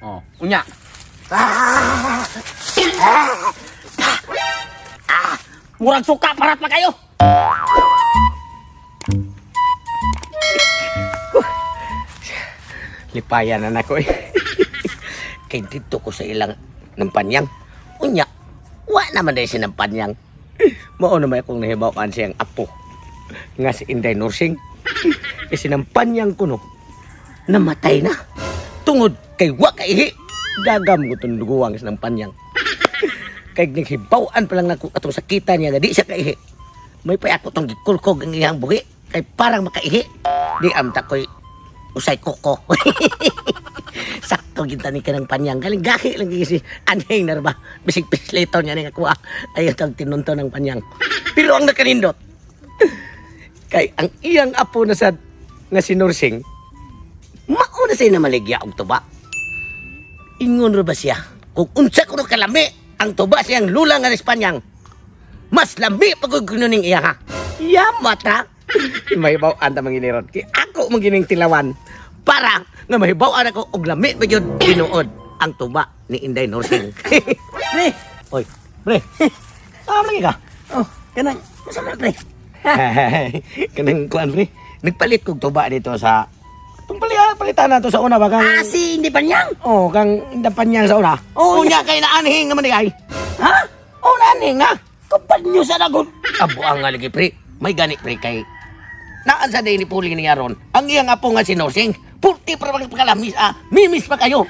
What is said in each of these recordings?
Oh, unya. Murag suka parat pa kayo. Lipayan na ako eh. Kay dito ko sa ilang ng panyang. Unya, wa naman dahil siya ng panyang. Mao naman akong nahibawan siyang apo. Nga si Inday Nursing. Kasi ng panyang ko no, namatay na. Tungod kay wa kaihi. Gagam ko itong duguwang sa ng panyang. Kay naghibawan pa lang na atong sakitan niya na di siya kaihi. May pa ako itong gikulkog ang iyang buhi. Kay parang makaihi. Di amta ko'y usay koko. Sakto kita ni kanang panyang. Galing gahi lang kasi anhing na ba? Bisig pislito niya ni kakuha. Ayaw tag tinunto ng panyang. Pero ang nakanindot. Kay ang iyang apo na sad nga si Nursing, mauna siya na maligya og tuba. Ingon ra ba siya? Kung unsa ko kalami ang tuba siyang lula nga Espanyang. Mas lami pag kununing iya ha. Yamata. Mahibaw-an ta manginiron. Kay ako magining tilawan para nga mahibaw-an ako og lami ba gyud tinuod ang tuba ni Inday Nursing. Pre, Oy, pre. lagi ka. Oh, kanang masama pre. Kanang kuan pre. Nagpalit kog tuba dito sa itong palitan na to sa una ba kang Si hindi panyang. oh kang dapanyang sa una. Oh, Unya kay naanhing naman ay. Ha? Oh naanhing nga. Kapal nyo sa dagon. Abo ang nga lagi pre. May gani pre kay naan sa day ni Puli ni Aron. Ang iyang apo nga si Nursing. Pulti para pagkalamis mimis pa kayo.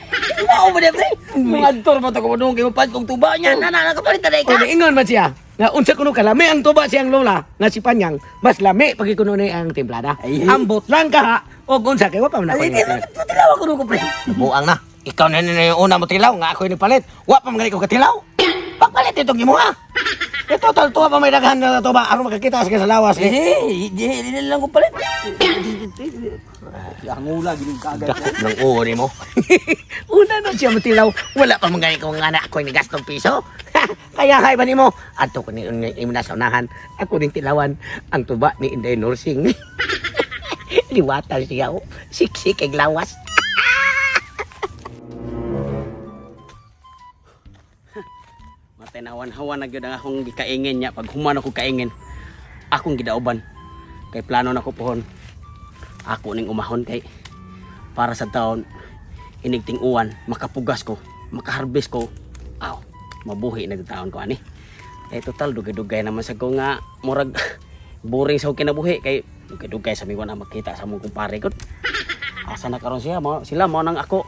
Mao ba de pre? Mga adtor mo to ko nung kay pad kong tuba niya. Nana kapalit na O ka. ingon man siya. Nga unsa kuno kalami ang tuba siyang lola nga si Panyang. Mas lami pag kuno ni ang templada. Ay. Ambot lang ka ha. O unsa kay wa pa man ako. Ay, tilaw ako nung ko pre. Buang na. Ikaw na yung una mo tilaw. Nga ako yung palit. Wa pa mga ko katilaw. Papalit itong imo ha. Ito tuwa pa may daghan na ito ba? Ano makakita sa lawas eh? Hindi lang ko palit. Ang ula, giling kagad. Nang uho ni mo. Una na siya matilaw. Wala pa mga ikaw nga na ako yung gastong piso. Kaya kaya ba ni mo? Ato ko ni nasa unahan. Ako rin tilawan ang tuba ni Inday Nursing. Liwatan siya. Siksik kay lawas. Matinawan-hawan na gyud ang akong gikaingin niya pag human ako kaingin. Akong gidauban. Kay plano na ko pohon. Ako ning umahon kay para sa taon inigting uwan makapugas ko, makaharbis ko. Aw, mabuhi na taon ko ani. Kay total dugay-dugay naman sa ko nga murag boring sa kinabuhi kay dugay-dugay sa miwan na makita sa mong kumpare ko. Asa na karon siya mo sila mo nang ako.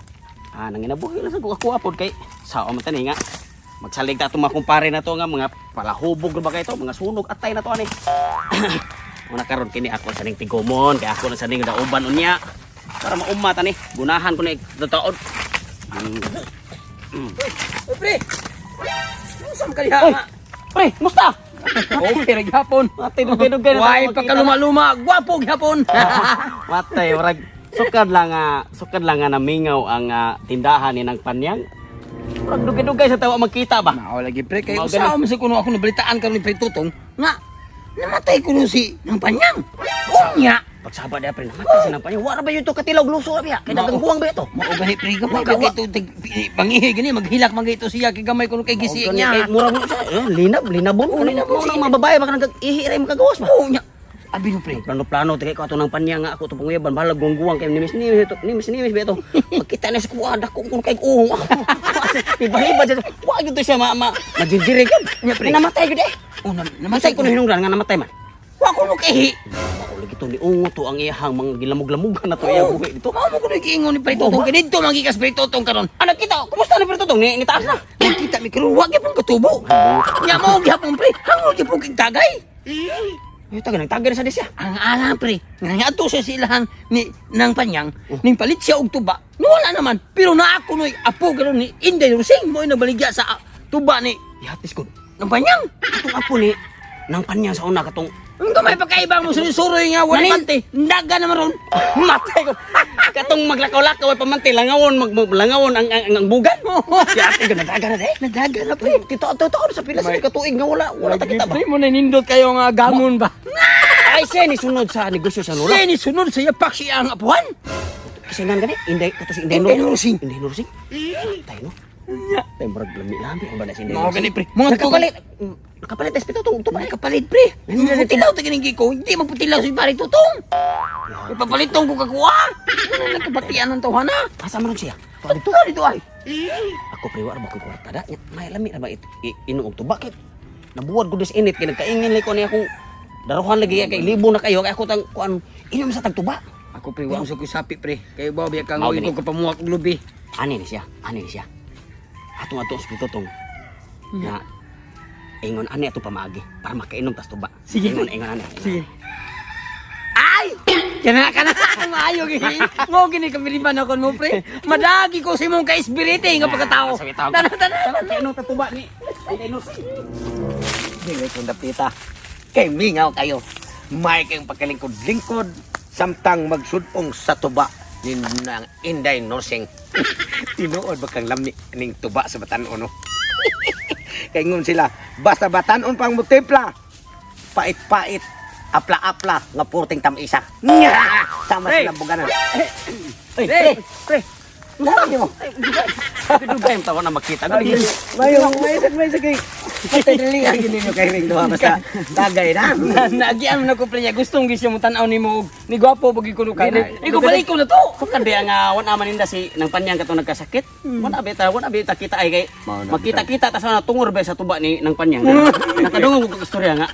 Nanginabuhi lang sa ako apod kay sao man tani nga magsalig ta mga kumpare na to nga mga palahubog ba kay to mga sunog atay na to ani. Una karon kini ako sa ning tigomon kay ako na sa ning dauban unya para maumata ni gunahan ko ni taon. Pre. Saan ka diha? Pre, musta? Okay ra gyapon. Matay dugay-dugay na. Why pa ka luma-luma, gwapo gyapon. Matay urag sukad lang nga namingaw ang tindahan ni nang Panyang. Urag dugay-dugay sa tawa magkita ba? Mao lagi pre kay Mao usaha man sa kuno ako nabalitaan karon ni Pre Tutong nga namatay kuno si nang Panyang. Unya. Pagsabad na pre, namatay sa nang Panyang. Wala ba yun to katilaw luso biya? Kay dagang buwang ba ito? Mao gani pre gamay ba kay to pangihi gani maghilak man gito siya kay gamay kuno kay gisi Kay niya. murag linabon. linabon Mga siya. mababae baka nag-ihi ray makagawas ba? Unya. Abi no pre. Plano-plano tigay ko ato ng Panyang nga ako to panguyaban bahala guwang kay nimis-nimis ba ito? Magkita na sa kuwada kung kay uhong ako. Iba-iba dyan. Wa gyud to siya majinjiri gyud. Nya, pre. Namatay gyud eh. Namatay Namatay ko na hinungdan nga namatay man. Wa ko no kay Ako lagi to ni ungo to ang iyahang mga gilamog-lamugan na to iya buhi dito. Mao mo ko giingon ni Pre Tutong kay dito magikas Pre Tutong karon. Anak kita, kumusta na pero to ni taas na? Nakita mi karon wa gyapon katubo. Nya mao gyapon Pre. Hangol gyapon kay tagay. Ay taga nagtagay na sa disya. Ang ala pre, nga ato sa silahan ni nang Panyang, ning palit siya og tuba. Wala naman, pero na ako noy apo gano'n ni Inday Nursing mo nabaligya sa tuba ni Ihatis ko. nang Panyang. Atong apo ni nang Panyang sa una katong Ang gamay pagkaibang mo sinusuroy nga wala Manin- pante. Daga naman ron. matay ko. Katong maglakaw-lakaw ay pamanti langawon langgawon ang bugan. Ihatis ko nadaga na eh. Nadaga na pre. Tito sa pila sa katuig nga wala takita ba? Pre mo na nindot kayo nga gamon ba? Ay siya ni sunod sa negosyo sa lola. Siya ni sunod sa yapak siya ang apuhan. Kasingan gani, Inday, kato si Inday Inday Nursing. Inday Nursing. Tayo no. Tayo murag lami-lami ang bala si Inday Mga Nursing. gani, pre. Mga Nakapalit. Nakapalit espito tong tuba. Kapalit, pre. Magputilaw ta gining ko. Hindi magputilaw si pare tutong. Ipapalitong ko kakuha. Ano nakabatian ng tawhana? Asa man siya? Dito ay. Ako pre war ba ko kwarta da. May lami ra ba inuog tuba kay nabuwad ko dis init kay nagkaingin lay ko ni akong daruhan lagi kay libo na kayo kay ako tang kuan inom sa tagtuba. Ako pre, wa ko sapi pre. Kay ba biya kang Mao ko gani. kapamuha og lubi. Ani ni siya. Atong espito tong na ingon ani ato pamaagi para makainom tas tuba. Sige. Ingon ani. Sige. Ay! Kana maayo gini. Mo gini kamiriban ako mo pre. Madagi ko si mong ka-espirite nga pagkatao. Sabi tao. Tana. Kainom ta tuba ni. Ay Nursing. Dili kong dapita. Kay mingaw kayo. May kayong pagkalingkod-lingkod samtang magsudpong sa tuba ni ng Inday Nursing. Tinuod ba kang lami ning tuba sa batanon no? Kay ngon sila, basta batanon pang mutipla. Pait-pait, apla-apla nga purting tamisa. Nya! Sama Hey! sila buganan. Pre. Ano mo? Dugay tawo na makita. Gani. May sakay. Patay dali ang ginino kay ring duha basta tagay na. Nagian na ko pre niya. Gustong gisyo mo tanaw nimo og ni gwapo bagi ko kay. Iko balik ko na to. Kukandi nga wala man ninda si nang panyang katong nagkasakit. Wala beta kita ay kay makita-kita tas na tungor ba sa tuba ni nang panyang. Nakadungog ko istorya nga.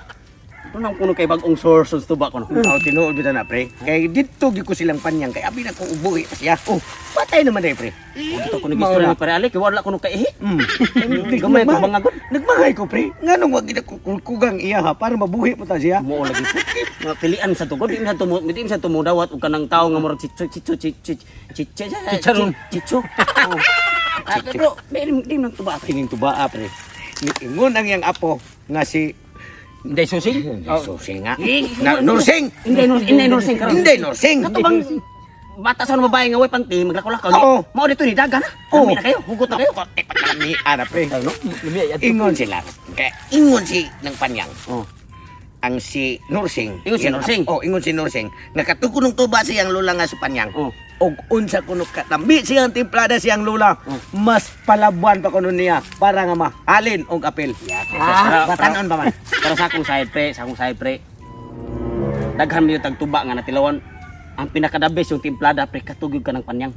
Tunang kuno kay bagong source sa tuba ko no. Aw tinuod bitaw na pre. Kay dito gi ko silang panyang kay abi na ko ubuhi pa siya. Oh, patay naman day pre. Dito ko nagistorya ni pare Ali kay wala kuno kay ihi. Gamay ko bangagod. Nagmangay ko pre. Nganong wag gid ko kugang iya ha para mabuhi pa ta siya. Mo lagi nga pilian sa tugod di sa tumudawat ug kanang tawo nga murag chicharon. Pero di nang tuba. Kining tubaa pre. Niingon ang yang apo nga si Inday susing. Susing nga. Nursing. Inday Nursing karon. Inday Nursing. Kato bang bata sa babae nga way panty maglakaw-lakaw ni. Oo. Mao dito ni dagan. Oo. Kami na kayo, hugot na kayo. Kote pa kami ana pre. No? Ingon sila. Kaya ingon si ng panyang. Oh. Ang si Nursing. Ingon si Nursing? Oh, ingon si Nursing. Nakatukunong tuba siyang lula nga sa panyang. Oh. Og unsa kuno katambi siyang timplada siyang lula. Mas palabuan pa kuno niya para nga mahalin og apel. Batanon pa man. Pero sa akong side pre. Daghan mi yung tagtuba nga natilawan. Ang pinaka-the-best yung timplada pre katugig ka ng panyang.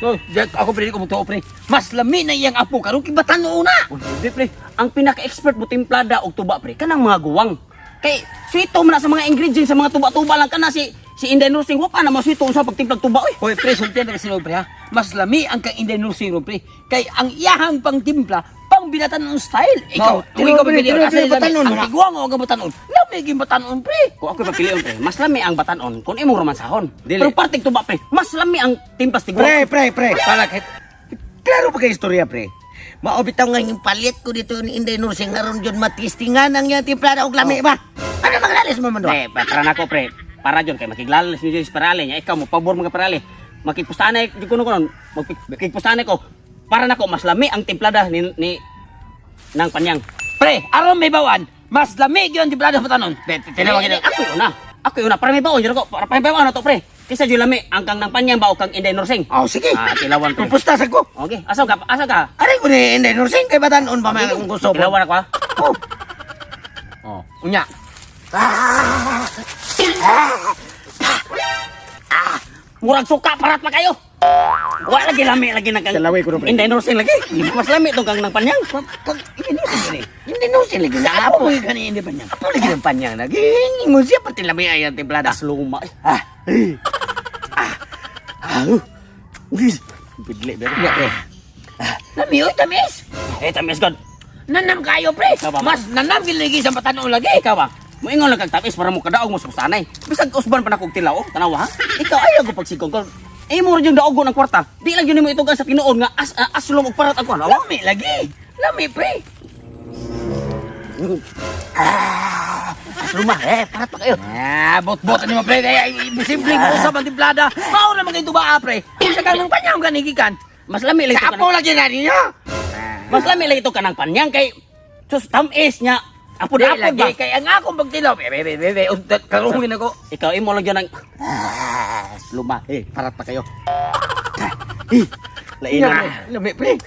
So, ako pre ko mo to pre. Mas lami na iyang apo karon kibatan mo una. Hindi pre, ang pinaka-expert mo timplada og tuba pre kanang mga guwang. Kay sweeto man na sa mga ingredients sa mga tuba-tuba lang kana si Inday Nursing wa pa na masweeto sa pagtimplag tuba oy. Hoy pre, sultihan na kasi pre ha. Mas lami ang kang Inday Nursing pre. Kay ang iyahang pang timpla pang binatan ng style. Ikaw, tuloy ka pipili kasi batanon ang na. tigwang o ang batanon. Lami gyud batanon pre. Kung ako papilion pre, mas lami ang batanon kung imo romansahon. Dili. Pero parting tuba pre, mas lami ang timplas tigwa. Pre. Para kahit Klaro ba kay istorya pre? Maobitaw nga yung palit ko dito ni Inday Nursing aron jud matistingan ang iyang timplada og lami ba? Ano maglalis mo man do? Pre, para nako pre. Para jud kay makiglalas mi sa parale nya ikaw mo pabor mga parale. Makigpustanay di kuno kuno. Makigpustanay ko. Para nako mas lami ang timplada ni nang panyang. pre, aron may bawan, mas lami gyud ang timpla sa batanon. Tinawag Eh, kita. Ako yun na. Para may baon, ko. Para may baon na to, pre. Kisa dyan lami, ang kang nang panyang bao kang Inday Nursing. Oh, sige. Tilawan pre. Pupusta sa ko. Okay, asa ka? Aray ko ni Inday Nursing kay batanon pa man kung gusto mo. Tilawan ako ha? Oh. Oh. Unya. Murag suka, parat pa kayo. Wala lagi lami, lagi na kang Kalaway ko na, pre. Inday Nursing lagi. Mas lami itong kang nang panyang. Kag Inday Nursing gani. Inday Nursing lagi sa apo. Apo gani hindi pa niya. Apo lagi ng panyang lagi. Ingon siya pati lami ay ang timplada. Das luma. Bidli, bidli. Ya, pre. Lami oy tamis. Tamis God. Nanam kayo pre. Ikaw ba? Mas nanam gyud lagi sa batanon lagi. Ikaw ba? Moingon lang kag tapis para mo kadaog mo sa sanay. Bisag usban pa na kog tilaw, tanawa ha. Ikaw ayaw ko pagsigong ko. Mo rin yung daog ng kwarta. Di lang yun mo ito sa tinuod nga asulong og parat ako. Alam? Lami lagi. Lami pre. Asulong parat pa kayo. Bot-bot ni mo pre kaya simple ko sa bantimplada. Mao na magay tuba pre. Sa kanang panyang ganigikan. Mas lami lang ito Kapo lagi na niya. Mas lami lang ito kanang panyang kay sus tamis niya. Apod-apod ba? lagi kay ang akong pagtilaw. Bebe, karungin ako. Ikaw, imo lang dyan ng... Luma. Parat pa kayo. Lain na. Lami, pre.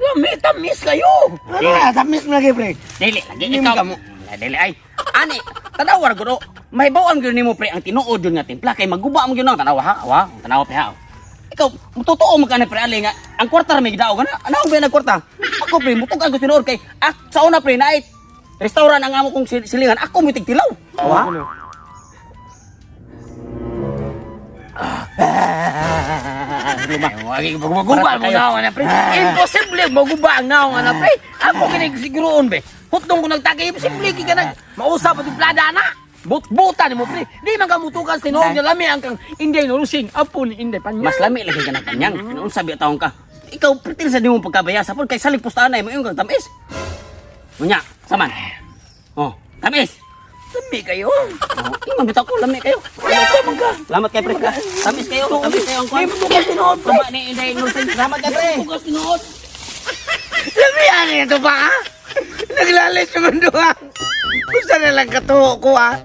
Lami, tamis kayo. Tamis mo lagi, pre. Dili, lagi Hindi ikaw. ka mo. Dili, ay. Ani, tanawar ko do. Mahibawan ko nimo pre ang tinuod yun nga timpla. Kay maguba mo yun ang tanawa ha. Awa, tanawa pa ha. Ikaw, totoo mo ka na pre ali nga. Ang kwarta may gidaw ka na. Ano ba yung kwarta? Ako pre, mutog ako tinuod kay. Sa una pre, na restaurant ang amo kong silingan. Ako mo tigtilaw. Awa. Maguba mo naon na, pre. Imposible maguba ang naon na, pre. Ako kinig siguroon, be. Hutong ko nagtagay, imposible ka na. Mausap at plada na. Buta ni mo, pre. Di man ka mutukan sa tinuod niya lami ang kang Inday Nurusing. Apo ni Inday Panyang. Mas lami lagi ka na kanyang. Noon sabi taong ka. Ikaw, pritil sa di mo pagkabayasa po. Kay salig pustahan na mo yung tamis. Munya, saman. Oh, tamis. Lami kayo. Oh, imam bitaw ko, lami kayo. Salamat kay pre. Tamis kayo, tamis kayo ang kwan. Di mo tukas tinuod, pre. Tama ni Inday Nurusing. Salamat kay pre. Tukas tinuod. Lami yan ito ba, ha? Naglalis naman doon. Gusto na lang katuho ko, ha?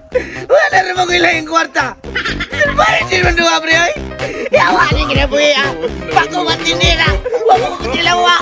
Wala rin mo kailangan kwarta. Bakit din man doon, pre, ay? Yawa niya kinabuhi, ha? Bago matinira. Huwag mo kutilawa.